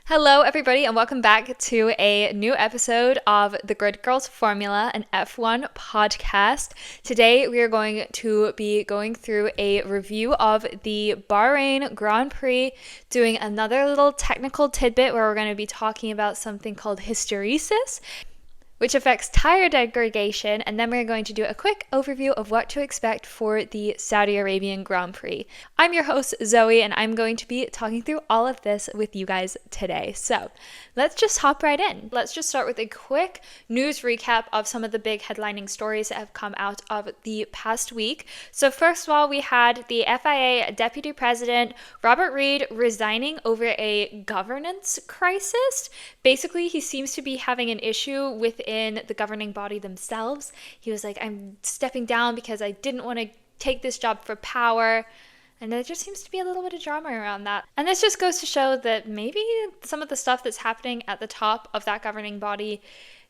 Hello, everybody, and welcome back to a new episode of the Grid Girls Formula, an F1 podcast. Today, we are going to be going through a review of the Bahrain Grand Prix, doing another little technical tidbit where we're going to be talking about something called hysteresis, which affects tire degradation, and then we're going to do a quick overview of what to expect for the Saudi Arabian Grand Prix. I'm your host, Zoe, and I'm going to be talking through all of this with you guys today. So let's just hop right in. Let's just start with a quick news recap of some of the big headlining stories that have come out of the past week. So first of all, we had the FIA Deputy President, Robert Reid, resigning over a governance crisis. Basically, he seems to be having an issue within the governing body themselves. He was like, I'm stepping down because I didn't want to take this job for power. And there just seems to be a little bit of drama around that. And this just goes to show that maybe some of the stuff that's happening at the top of that governing body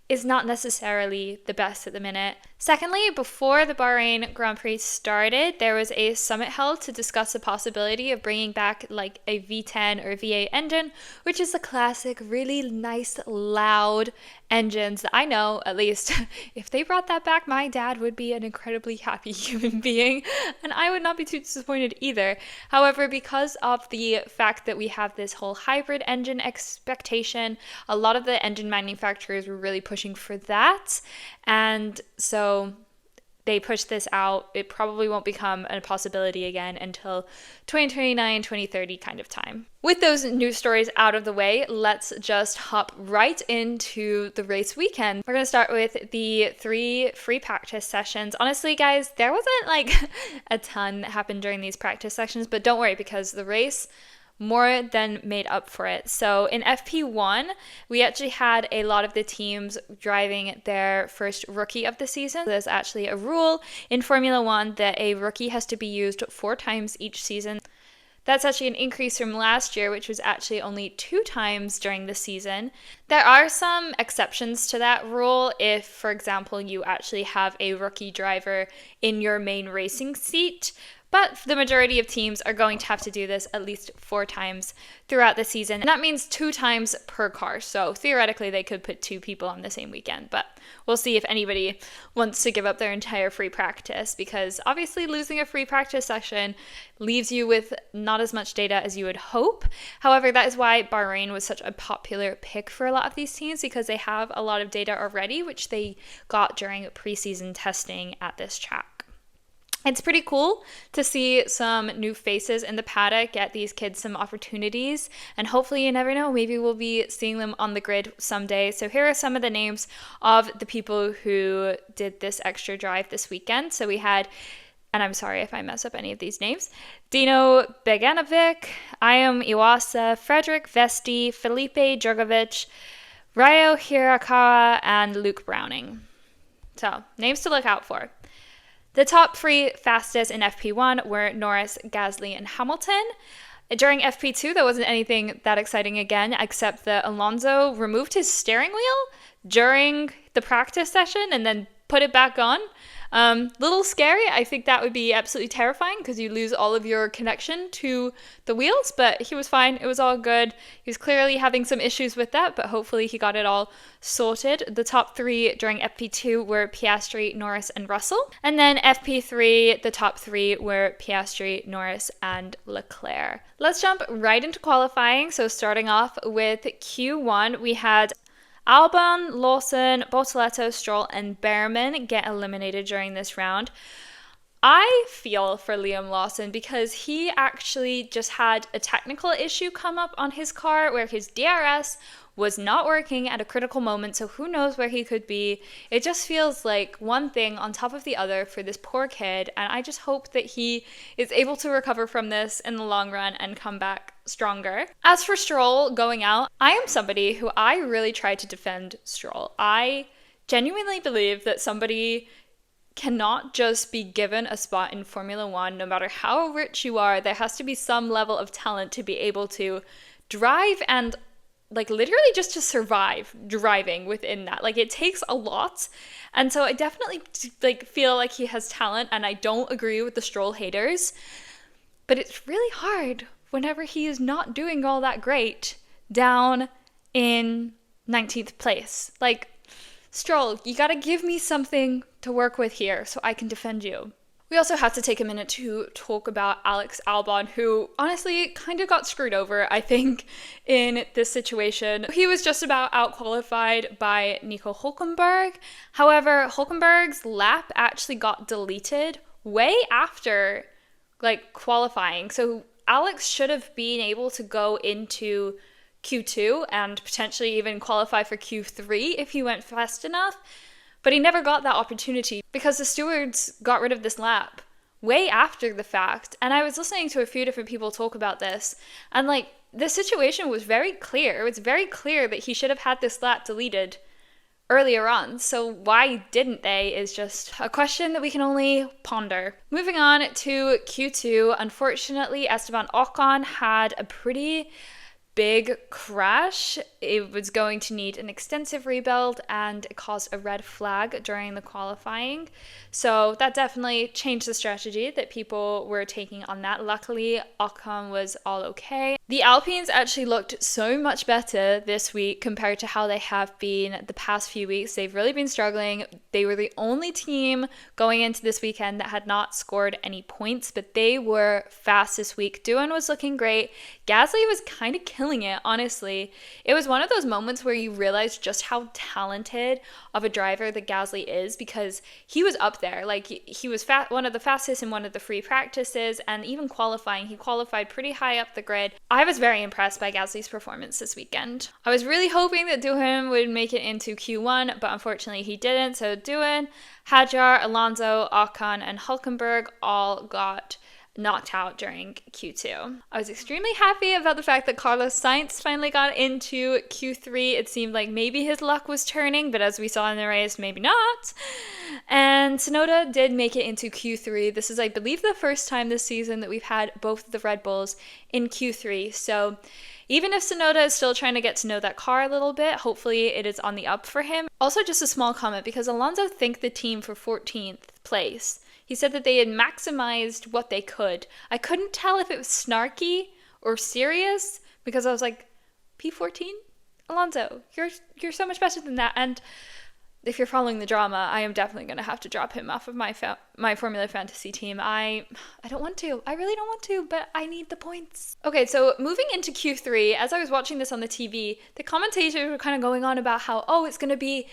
is not necessarily the best at the minute. Secondly, before the Bahrain Grand Prix started, there was a summit held to discuss the possibility of bringing back like a V10 or V8 engine, which is the classic, really nice, loud engines that I know, at least, if they brought that back, my dad would be an incredibly happy human being, and I would not be too disappointed either. However, because of the fact that we have this whole hybrid engine expectation, a lot of the engine manufacturers were really pushing for that, and so they pushed this out. It probably won't become a possibility again until 2029, 2030 kind of time. With those news stories out of the way, let's just hop right into the race weekend. We're going to start with the 3 free practice sessions. Honestly, guys, there wasn't like a ton that happened during these practice sessions, but don't worry because the race more than made up for it. So in FP1, we actually had a lot of the teams driving their first rookie of the season. There's actually a rule in Formula One that a rookie has to be used 4 times each season. That's actually an increase from last year, which was actually only 2 times during the season. There are some exceptions to that rule if, for example, you actually have a rookie driver in your main racing seat. But the majority of teams are going to have to do this at least 4 times throughout the season. And that means 2 times per car. So theoretically, they could put 2 people on the same weekend. But we'll see if anybody wants to give up their entire free practice. Because obviously losing a free practice session leaves you with not as much data as you would hope. However, that is why Bahrain was such a popular pick for a lot of these teams. Because they have a lot of data already, which they got during preseason testing at this track. It's pretty cool to see some new faces in the paddock, get these kids some opportunities, and hopefully, you never know, maybe we'll be seeing them on the grid someday. So here are some of the names of the people who did this extra drive this weekend. So we had, and I'm sorry if I mess up any of these names, Dino Beganovic, Ayam Iwasa, Frederick Vesti, Felipe Drogovic, Ryo Hirakawa, and Luke Browning. So, names to look out for. The top 3 fastest in FP1 were Norris, Gasly, and Hamilton. During FP2, there wasn't anything that exciting again, except that Alonso removed his steering wheel during the practice session and then put it back on. Little scary. I think that would be absolutely terrifying because you lose all of your connection to the wheels, but he was fine. It was all good. He was clearly having some issues with that, but hopefully he got it all sorted. The top 3 during FP2 were Piastri, Norris, and Russell. And then FP3, the top 3 were Piastri, Norris, and Leclerc. Let's jump right into qualifying. So starting off with Q1, we had Albon, Lawson, Bortoleto, Stroll, and Bearman get eliminated during this round. I feel for Liam Lawson because he actually just had a technical issue come up on his car where his DRS was not working at a critical moment, so who knows where he could be. It just feels like one thing on top of the other for this poor kid, and I just hope that he is able to recover from this in the long run and come back stronger. As for Stroll going out, I am somebody who I really try to defend Stroll. I genuinely believe that somebody cannot just be given a spot in Formula One, no matter how rich you are. There has to be some level of talent to be able to drive and like literally just to survive driving within that. Like it takes a lot. And so I definitely like feel like he has talent, and I don't agree with the Stroll haters, but it's really hard whenever he is not doing all that great down in 19th place. Like, Stroll, you gotta give me something to work with here so I can defend you. We also have to take a minute to talk about Alex Albon, who honestly kind of got screwed over, I think, in this situation. He was just about out-qualified by Nico Hülkenberg. However, Hülkenberg's lap actually got deleted way after, qualifying. So Alex should have been able to go into Q2 and potentially even qualify for Q3 if he went fast enough. But he never got that opportunity because the stewards got rid of this lap way after the fact. And I was listening to a few different people talk about this. And the situation was very clear. It was very clear that he should have had this lap deleted earlier on. So why didn't they is just a question that we can only ponder. Moving on to Q2, unfortunately, Esteban Ocon had a pretty big crash. It was going to need an extensive rebuild and it caused a red flag during the qualifying. So that definitely changed the strategy that people were taking on that. Luckily, Ocon was all okay. The Alpines actually looked so much better this week compared to how they have been the past few weeks. They've really been struggling. They were the only team going into this weekend that had not scored any points, but they were fast this week. Doohan was looking great. Gasly was kind of killing it, honestly. It was one of those moments where you realize just how talented of a driver that Gasly is, because he was up there. He was one of the fastest in one of the free practices, and even qualifying, he qualified pretty high up the grid. I was very impressed by Gasly's performance this weekend. I was really hoping that Doohan would make it into Q1, but unfortunately he didn't. So Doohan, Hadjar, Alonso, Ocon, and Hülkenberg all got knocked out during Q2. I was extremely happy about the fact that Carlos Sainz finally got into Q3. It seemed like maybe his luck was turning, but as we saw in the race, maybe not. And Tsunoda did make it into Q3. This is, I believe, the first time this season that we've had both of the Red Bulls in Q3. So even if Tsunoda is still trying to get to know that car a little bit, hopefully it is on the up for him. Also, just a small comment, because Alonso thanked the team for 14th place. He said that they had maximized what they could. I couldn't tell if it was snarky or serious, because I was like, P14? Alonso, you're so much better than that. And if you're following the drama, I am definitely going to have to drop him off of my Formula Fantasy team. I don't want to. I really don't want to, but I need the points. Okay, so moving into Q3, as I was watching this on the TV, the commentators were kind of going on about how, it's going to be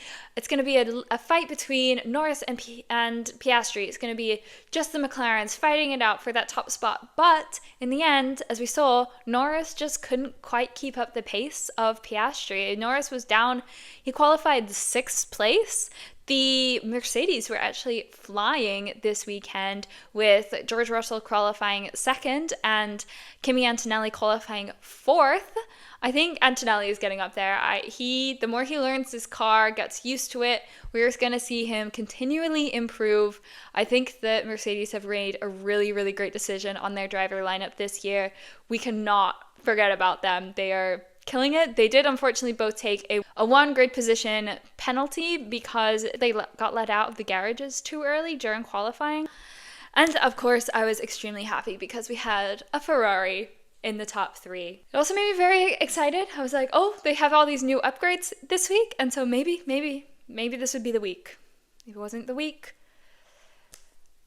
a fight between Norris and Piastri. It's going to be just the McLarens fighting it out for that top spot. But in the end, as we saw, Norris just couldn't quite keep up the pace of Piastri. Norris was down. He qualified 6th place. The Mercedes were actually flying this weekend, with George Russell qualifying 2nd and Kimi Antonelli qualifying 4th. I think Antonelli is getting up there. The more he learns this car, gets used to it, we're going to see him continually improve. I think that Mercedes have made a really, really great decision on their driver lineup this year. We cannot forget about them. They are killing it. They did unfortunately both take a 1 grid position penalty because they got let out of the garages too early during qualifying. And of course, I was extremely happy because we had a Ferrari in the top 3. It also made me very excited. I was like, they have all these new upgrades this week, and so maybe this would be the week. If it wasn't the week,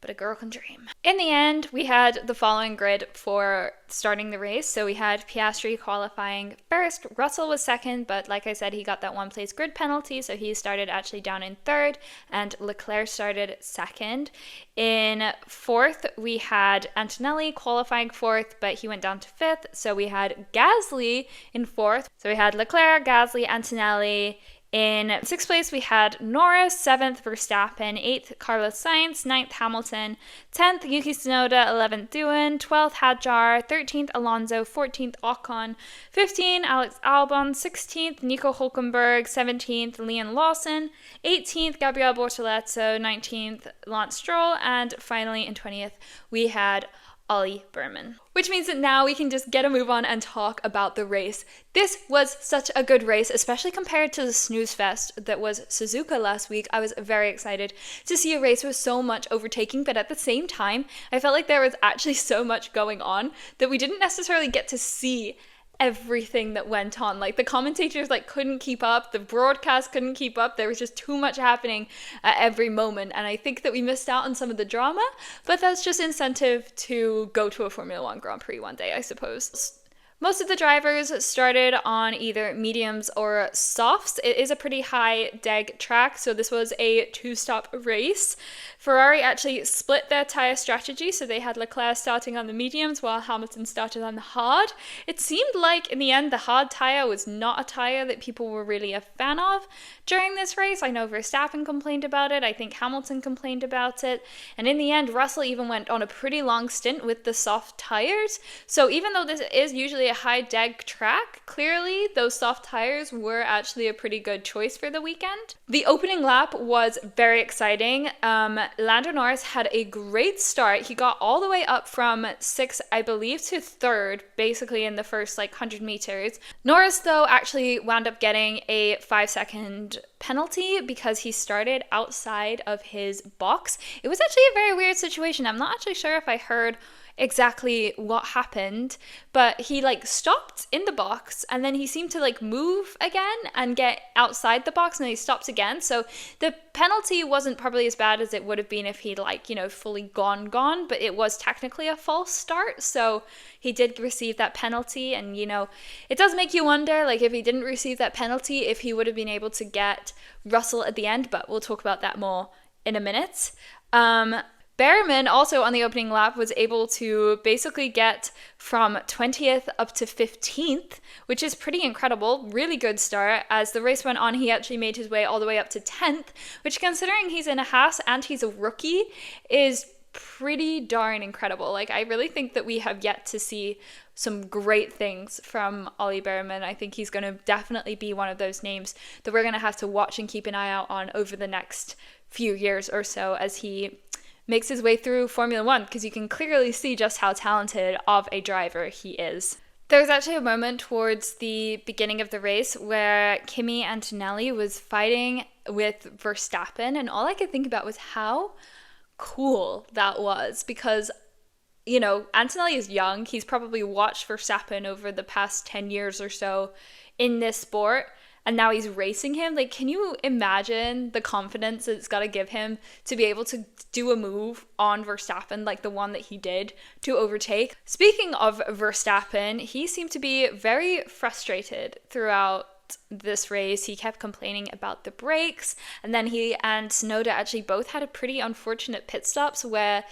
but a girl can dream. In the end, we had the following grid for starting the race. So we had Piastri qualifying 1st, Russell was 2nd, but like I said, he got that 1 place grid penalty, so he started actually down in 3rd, and Leclerc started 2nd. In 4th, we had Antonelli qualifying 4th, but he went down to 5th, so we had Gasly in 4th. So we had Leclerc, Gasly, Antonelli. In 6th place, we had Norris, 7th, Verstappen, 8th, Carlos Sainz, 9th, Hamilton, 10th, Yuki Tsunoda, 11th, Doohan, 12th, Hadjar, 13th, Alonso, 14th, Ocon, 15th, Alex Albon, 16th, Nico Hülkenberg, 17th, Liam Lawson, 18th, Gabriel Bortoleto, 19th, Lance Stroll, and finally in 20th, we had Ollie Bearman. Which means that now we can just get a move on and talk about the race. This was such a good race, especially compared to the snooze fest that was Suzuka last week. I was very excited to see a race with so much overtaking, but at the same time, I felt like there was actually so much going on that we didn't necessarily get to see everything that went on. Like the commentators like couldn't keep up, the broadcast couldn't keep up. There was just too much happening at every moment, and I think that we missed out on some of the drama, but that's just incentive to go to a Formula One Grand Prix one day, I suppose. Most of the drivers started on either mediums or softs. It is a pretty high deg track, so this was a 2-stop race. Ferrari actually split their tyre strategy, so they had Leclerc starting on the mediums while Hamilton started on the hard. It seemed like in the end the hard tyre was not a tyre that people were really a fan of during this race. I know Verstappen complained about it, I think Hamilton complained about it, and in the end Russell even went on a pretty long stint with the soft tyres. So even though this is usually a high deg track, clearly those soft tires were actually a pretty good choice for the weekend. The opening lap was very exciting. Lando Norris had a great start. He got all the way up from 6th, I believe, to 3rd, basically in the first 100 meters. Norris, though, actually wound up getting a 5-second penalty because he started outside of his box. It was actually a very weird situation. I'm not actually sure if I heard exactly what happened, but he stopped in the box and then he seemed to move again and get outside the box, and then he stopped again. So the penalty wasn't probably as bad as it would have been if he'd fully gone, but it was technically a false start, so he did receive that penalty. And it does make you wonder, if he didn't receive that penalty, if he would have been able to get Russell at the end, but we'll talk about that more in a minute. Bearman also on the opening lap was able to basically get from 20th up to 15th, which is pretty incredible. Really good start. As the race went on, he actually made his way all the way up to 10th, which, considering he's in a Haas and he's a rookie, is pretty darn incredible. I really think that we have yet to see some great things from Ollie Bearman. I think he's going to definitely be one of those names that we're going to have to watch and keep an eye out on over the next few years or so as he makes his way through Formula One, because you can clearly see just how talented of a driver he is. There was actually a moment towards the beginning of the race where Kimi Antonelli was fighting with Verstappen, and all I could think about was how cool that was, because Antonelli is young. He's probably watched Verstappen over the past 10 years or so in this sport, and now he's racing him. Can you imagine the confidence it's got to give him to be able to do a move on Verstappen like the one that he did to overtake? Speaking of Verstappen, he seemed to be very frustrated throughout this race. He kept complaining about the brakes, and then he and Tsunoda actually both had a pretty unfortunate pit stops where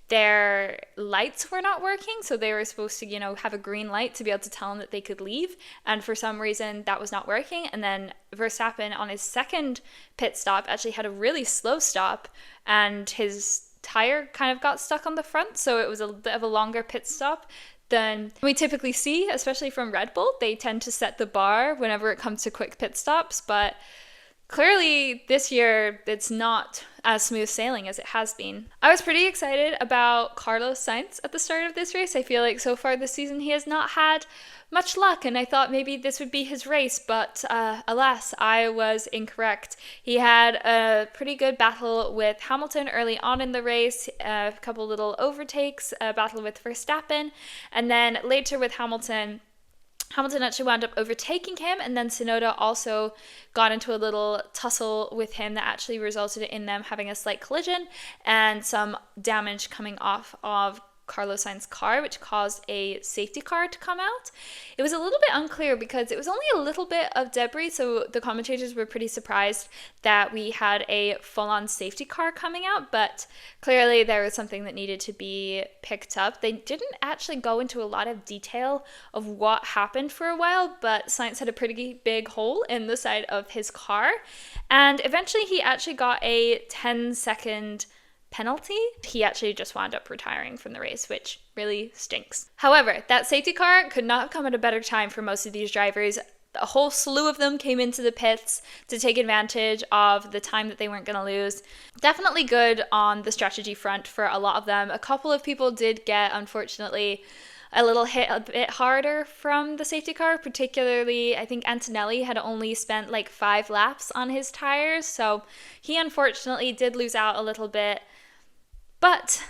their lights were not working, so they were supposed to, have a green light to be able to tell them that they could leave, and for some reason that was not working. And then Verstappen on his second pit stop actually had a really slow stop, and his tire kind of got stuck on the front, so it was a bit of a longer pit stop than we typically see, especially from Red Bull. They tend to set the bar whenever it comes to quick pit stops, but clearly this year it's not as smooth sailing as it has been. I was pretty excited about Carlos Sainz at the start of this race. I feel like so far this season he has not had much luck, and I thought maybe this would be his race, but alas, I was incorrect. He had a pretty good battle with Hamilton early on in the race, a couple little overtakes, a battle with Verstappen, and then later with Hamilton actually wound up overtaking him, and then Tsunoda also got into a little tussle with him that actually resulted in them having a slight collision and some damage coming off of Carlos Sainz's car, which caused a safety car to come out. It was a little bit unclear because it was only a little bit of debris, so the commentators were pretty surprised that we had a full-on safety car coming out, but clearly there was something that needed to be picked up. They didn't actually go into a lot of detail of what happened for a while, but Sainz had a pretty big hole in the side of his car, and eventually he actually got a 10-second penalty. He actually just wound up retiring from the race, which really stinks. However, that safety car could not have come at a better time for most of these drivers. A whole slew of them came into the pits to take advantage of the time that they weren't going to lose. Definitely good on the strategy front for a lot of them. A couple of people did get, unfortunately, a little hit a bit harder from the safety car, particularly I think Antonelli had only spent 5 laps on his tires, so he unfortunately did lose out a little bit. But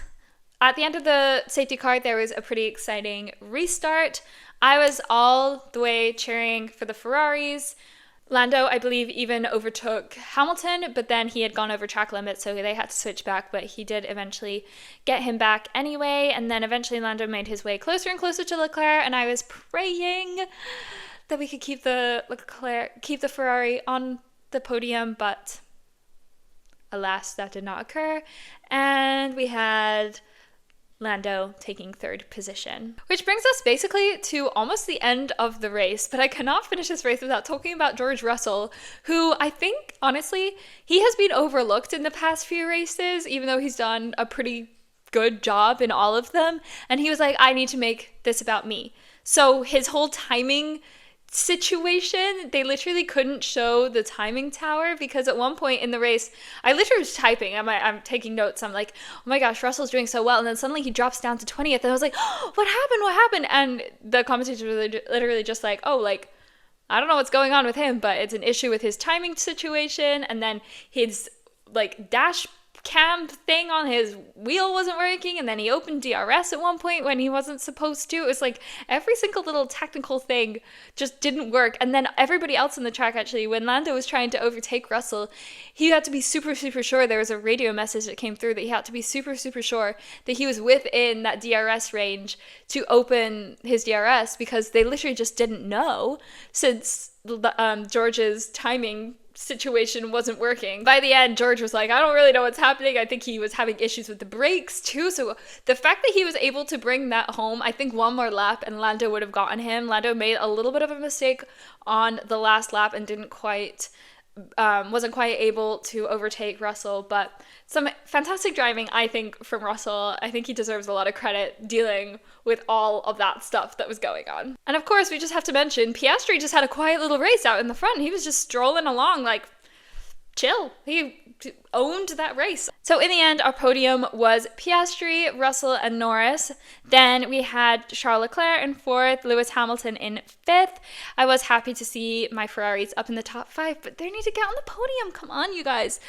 at the end of the safety car, there was a pretty exciting restart. I was all the way cheering for the Ferraris. Lando, I believe, even overtook Hamilton, but then he had gone over track limits, so they had to switch back, but he did eventually get him back anyway, and then eventually Lando made his way closer and closer to Leclerc, and I was praying that we could keep the Ferrari on the podium, but alas, that did not occur, and we had Lando taking third position. Which brings us basically to almost the end of the race, but I cannot finish this race without talking about George Russell, who I think, honestly, he has been overlooked in the past few races, even though he's done a pretty good job in all of them, and he was like, I need to make this about me. So his whole timing situation, they literally couldn't show the timing tower because at one point in the race, I literally was typing, I'm taking notes, I'm like, oh my gosh, Russell's doing so well, and then suddenly he drops down to 20th, and I was like, oh, what happened? And the commentators were literally just like, oh, like, I don't know what's going on with him, but it's an issue with his timing situation, and then his, like, dash cam thing on his wheel wasn't working, and then he opened DRS at one point when he wasn't supposed to. It was like every single little technical thing just didn't work. And then everybody else in the track, actually, when Lando was trying to overtake Russell, he had to be super sure. There was a radio message that came through that he had to be super sure that he was within that DRS range to open his DRS, because they literally just didn't know, since George's timing situation wasn't working. By the end, George was like, I don't really know what's happening. I think he was having issues with the brakes too. So the fact that he was able to bring that home, I think one more lap and Lando would have gotten him. Lando made a little bit of a mistake on the last lap and wasn't quite able to overtake Russell, but some fantastic driving, I think, from Russell. I think he deserves a lot of credit dealing with all of that stuff that was going on. And of course, we just have to mention, Piastri just had a quiet little race out in the front. He was just strolling along, like, chill. He owned that race. So in the end, our podium was Piastri, Russell, and Norris. Then we had Charles Leclerc in fourth, Lewis Hamilton in fifth. I was happy to see my Ferraris up in the top five, but they need to get on the podium. Come on, you guys.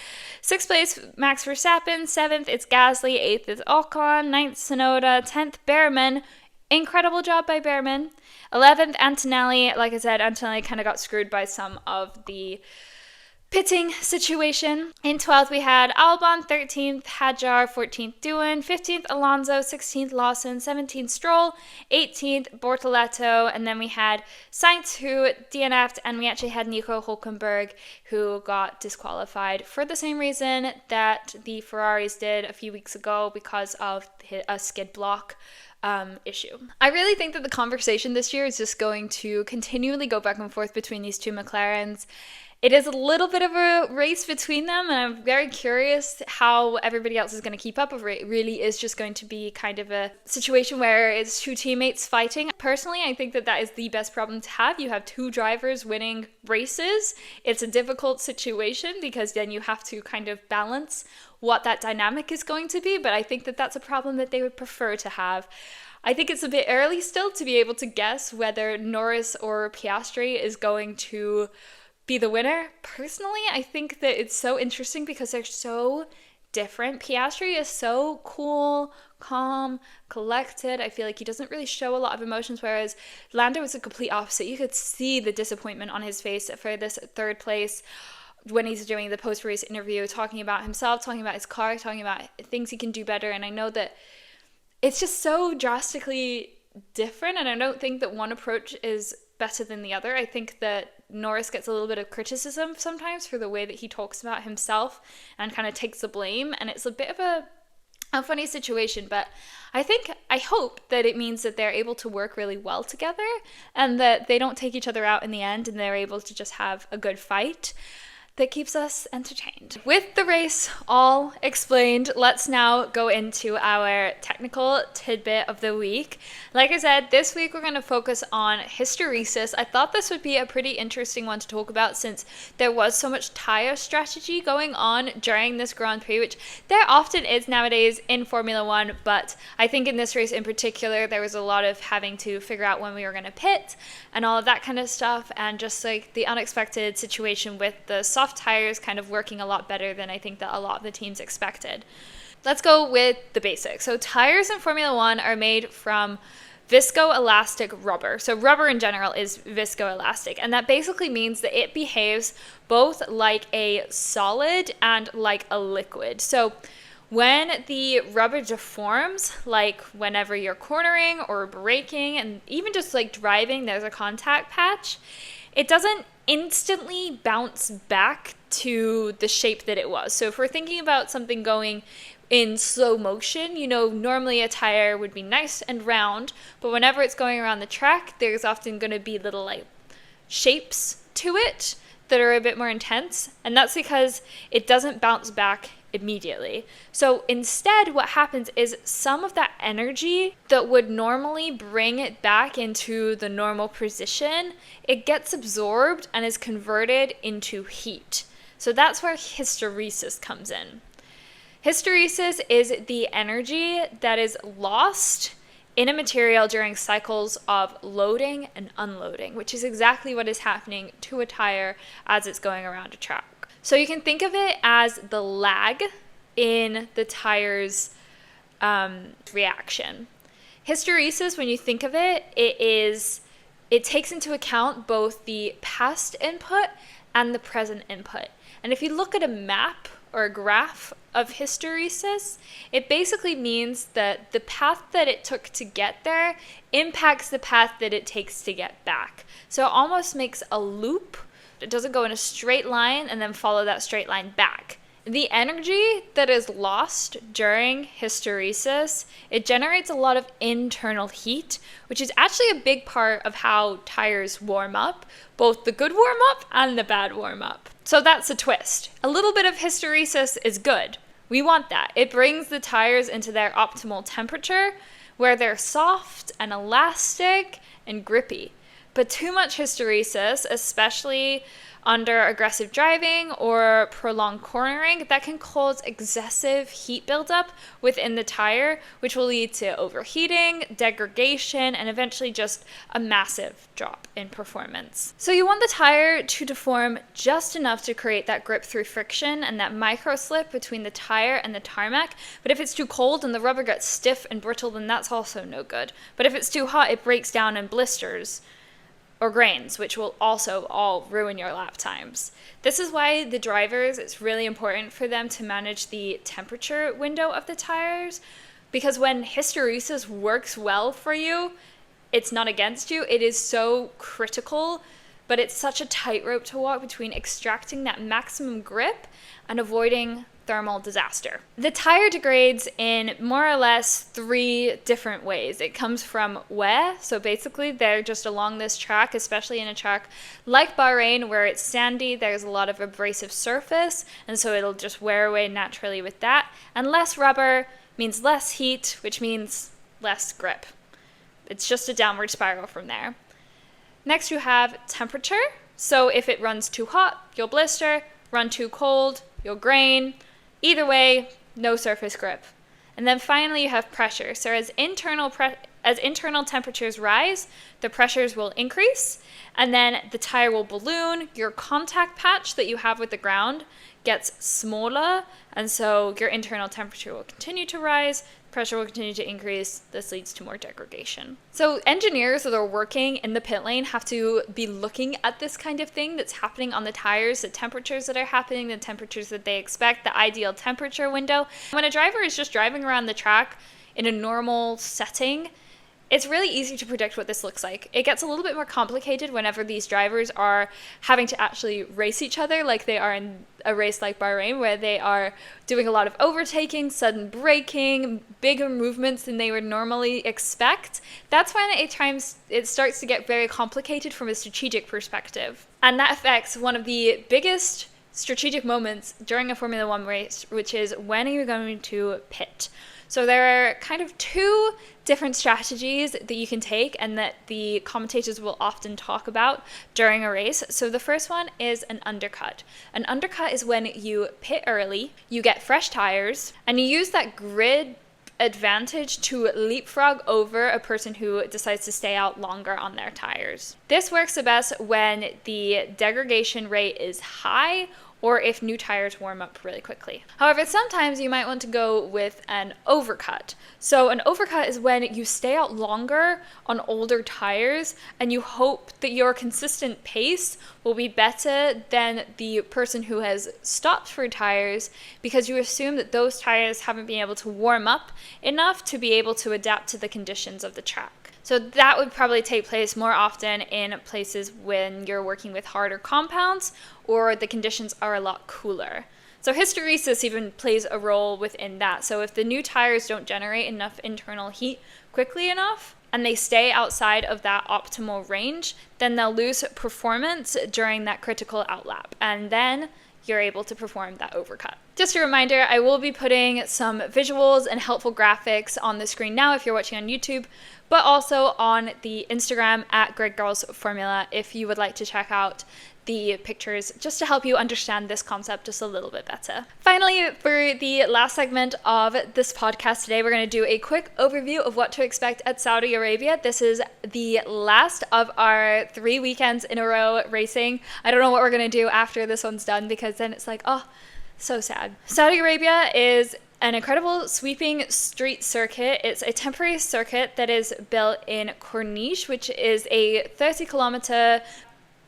Sixth place, Max Verstappen. Seventh, it's Gasly. Eighth is Ocon. Ninth, Tsunoda. 10th, Bearman. Incredible job by Bearman. 11th, Antonelli. Like I said, Antonelli kind of got screwed by some of the pitting situation. In 12th, we had Albon. 13th, Hadjar. 14th, Doohan. 15th, Alonso. 16th, Lawson. 17th, Stroll. 18th, Bortoleto. And then we had Sainz, who DNF'd, and we actually had Nico Hülkenberg, who got disqualified for the same reason that the Ferraris did a few weeks ago, because of a skid block issue. I really think that the conversation this year is just going to continually go back and forth between these two McLarens. It is a little bit of a race between them, and I'm very curious how everybody else is going to keep up. It really is just going to be kind of a situation where it's two teammates fighting. Personally, I think that that is the best problem to have. You have two drivers winning races. It's a difficult situation because then you have to kind of balance what that dynamic is going to be, but I think that that's a problem that they would prefer to have. I think it's a bit early still to be able to guess whether Norris or Piastri is going to be the winner. Personally, I think that it's so interesting because they're so different. Piastri is so cool, calm, collected. I feel like he doesn't really show a lot of emotions, whereas Lando is the complete opposite. You could see the disappointment on his face for this third place when he's doing the post-race interview, talking about himself, talking about his car, talking about things he can do better. And I know that it's just so drastically different, and I don't think that one approach is better than the other. I think that Norris gets a little bit of criticism sometimes for the way that he talks about himself and kind of takes the blame, and it's a bit of a funny situation, but I hope that it means that they're able to work really well together and that they don't take each other out in the end and they're able to just have a good fight that keeps us entertained. With the race all explained, let's now go into our technical tidbit of the week. Like I said, this week we're going to focus on hysteresis. I thought this would be a pretty interesting one to talk about since there was so much tire strategy going on during this Grand Prix, which there often is nowadays in Formula One, but I think in this race in particular, there was a lot of having to figure out when we were going to pit and all of that kind of stuff, and just like the unexpected situation with the soft tires kind of working a lot better than I think that a lot of the teams expected. Let's go with the basics. So tires in Formula One are made from viscoelastic rubber. So rubber in general is viscoelastic, and that basically means that it behaves both like a solid and like a liquid. So when the rubber deforms, like whenever you're cornering or braking and even just like driving, there's a contact patch, it doesn't instantly bounce back to the shape that it was. So if we're thinking about something going in slow motion, normally a tire would be nice and round, but whenever it's going around the track, there's often going to be little like shapes to it that are a bit more intense, and that's because it doesn't bounce back immediately. So instead, what happens is some of that energy that would normally bring it back into the normal position, it gets absorbed and is converted into heat. So that's where hysteresis comes in. Hysteresis is the energy that is lost in a material during cycles of loading and unloading, which is exactly what is happening to a tire as it's going around a track. So you can think of it as the lag in the tire's reaction. Hysteresis, when you think of it, it takes into account both the past input and the present input. And if you look at a map or a graph of hysteresis, it basically means that the path that it took to get there impacts the path that it takes to get back. So it almost makes a loop. It doesn't go in a straight line and then follow that straight line back. The energy that is lost during hysteresis, it generates a lot of internal heat, which is actually a big part of how tires warm up, both the good warm up and the bad warm up. So that's a twist. A little bit of hysteresis is good. We want that. It brings the tires into their optimal temperature where they're soft and elastic and grippy. But too much hysteresis, especially under aggressive driving or prolonged cornering, that can cause excessive heat buildup within the tire, which will lead to overheating, degradation, and eventually just a massive drop in performance. So you want the tire to deform just enough to create that grip through friction and that micro slip between the tire and the tarmac. But if it's too cold and the rubber gets stiff and brittle, then that's also no good. But if it's too hot, it breaks down and blisters or grains, which will also all ruin your lap times. This is why the drivers, it's really important for them to manage the temperature window of the tires, because when hysteresis works well for you, it's not against you. It is so critical, but it's such a tightrope to walk between extracting that maximum grip and avoiding thermal disaster. The tire degrades in more or less 3 different ways. It comes from wear, so basically they're just along this track, especially in a track like Bahrain where it's sandy, there's a lot of abrasive surface, and so it'll just wear away naturally with that. And less rubber means less heat, which means less grip. It's just a downward spiral from there. Next you have temperature. So if it runs too hot, you'll blister. Run too cold, you'll grain. Either way, no surface grip. And then finally you have pressure. So as internal temperatures rise, the pressures will increase, and then the tire will balloon. Your contact patch that you have with the ground gets smaller, and so your internal temperature will continue to rise, pressure will continue to increase. This leads to more degradation. So engineers that are working in the pit lane have to be looking at this kind of thing that's happening on the tires, the temperatures that are happening, the temperatures that they expect, the ideal temperature window. When a driver is just driving around the track in a normal setting, it's really easy to predict what this looks like. It gets a little bit more complicated whenever these drivers are having to actually race each other like they are in a race like Bahrain, where they are doing a lot of overtaking, sudden braking, bigger movements than they would normally expect. That's when at times it starts to get very complicated from a strategic perspective. And that affects one of the biggest strategic moments during a Formula One race, which is when are you going to pit? So there are kind of 2 different strategies that you can take and that the commentators will often talk about during a race. So the first one is an undercut. An undercut is when you pit early, you get fresh tires, and you use that grid advantage to leapfrog over a person who decides to stay out longer on their tires. This works the best when the degradation rate is high or if new tires warm up really quickly. However, sometimes you might want to go with an overcut. So an overcut is when you stay out longer on older tires and you hope that your consistent pace will be better than the person who has stopped for tires, because you assume that those tires haven't been able to warm up enough to be able to adapt to the conditions of the track. So that would probably take place more often in places when you're working with harder compounds or the conditions are a lot cooler. So hysteresis even plays a role within that. So if the new tires don't generate enough internal heat quickly enough and they stay outside of that optimal range, then they'll lose performance during that critical outlap. And then you're able to perform that overcut. Just a reminder, I will be putting some visuals and helpful graphics on the screen now if you're watching on YouTube, but also on the Instagram at Grid Girls Formula if you would like to check out the pictures just to help you understand this concept just a little bit better. Finally, for the last segment of this podcast today, we're going to do a quick overview of what to expect at Saudi Arabia. This is the last of our 3 weekends in a row racing. I don't know what we're going to do after this one's done, because then it's like, oh, so sad. Saudi Arabia is an incredible sweeping street circuit. It's a temporary circuit that is built in Corniche, which is a 30-kilometer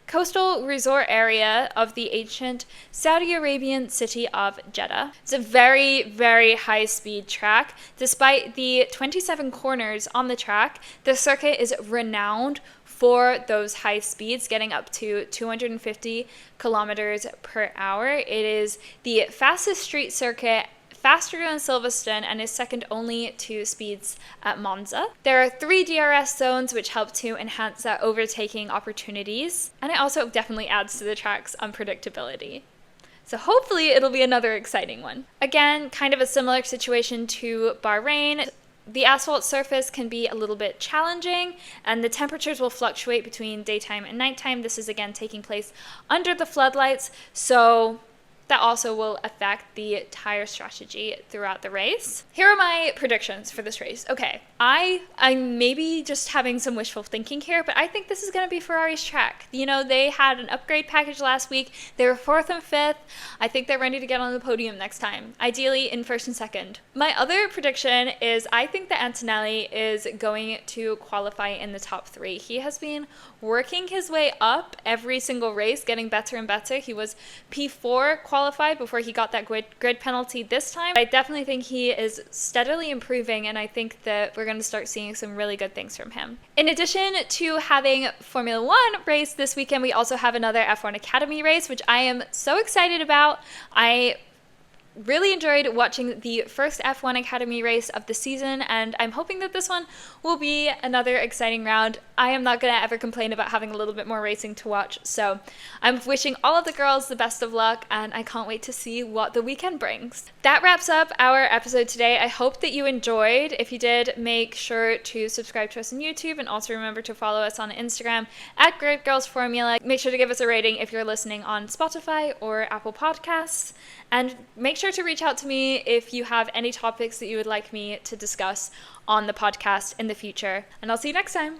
coastal resort area of the ancient Saudi Arabian city of Jeddah. It's a very, very high-speed track. Despite the 27 corners on the track, the circuit is renowned for those high speeds, getting up to 250 kilometers per hour. It is the fastest street circuit, faster than Silverstone, and is second only to speeds at Monza. There are 3 DRS zones which help to enhance that overtaking opportunities, and it also definitely adds to the track's unpredictability. So hopefully it'll be another exciting one. Again, kind of a similar situation to Bahrain. The asphalt surface can be a little bit challenging, and the temperatures will fluctuate between daytime and nighttime. This is again taking place under the floodlights, so that also will affect the tire strategy throughout the race. Here are my predictions for this race. Okay, I'm maybe just having some wishful thinking here, but I think this is going to be Ferrari's track. You know, they had an upgrade package last week. They were 4th and 5th. I think they're ready to get on the podium next time, ideally in 1st and 2nd. My other prediction is I think that Antonelli is going to qualify in the top 3. He has been working his way up every single race, getting better and better. He was P4 qualified before he got that grid penalty this time. I definitely think he is steadily improving, and I think that we're going to start seeing some really good things from him. In addition to having Formula 1 race this weekend, we also have another F1 Academy race, which I am so excited about. I really enjoyed watching the first F1 Academy race of the season, and I'm hoping that this one will be another exciting round. I am not going to ever complain about having a little bit more racing to watch, so I'm wishing all of the girls the best of luck, and I can't wait to see what the weekend brings. That wraps up our episode today. I hope that you enjoyed. If you did, make sure to subscribe to us on YouTube, and also remember to follow us on Instagram at Grid Girls Formula. Make sure to give us a rating if you're listening on Spotify or Apple Podcasts, and make sure to reach out to me if you have any topics that you would like me to discuss on the podcast in the future. And I'll see you next time.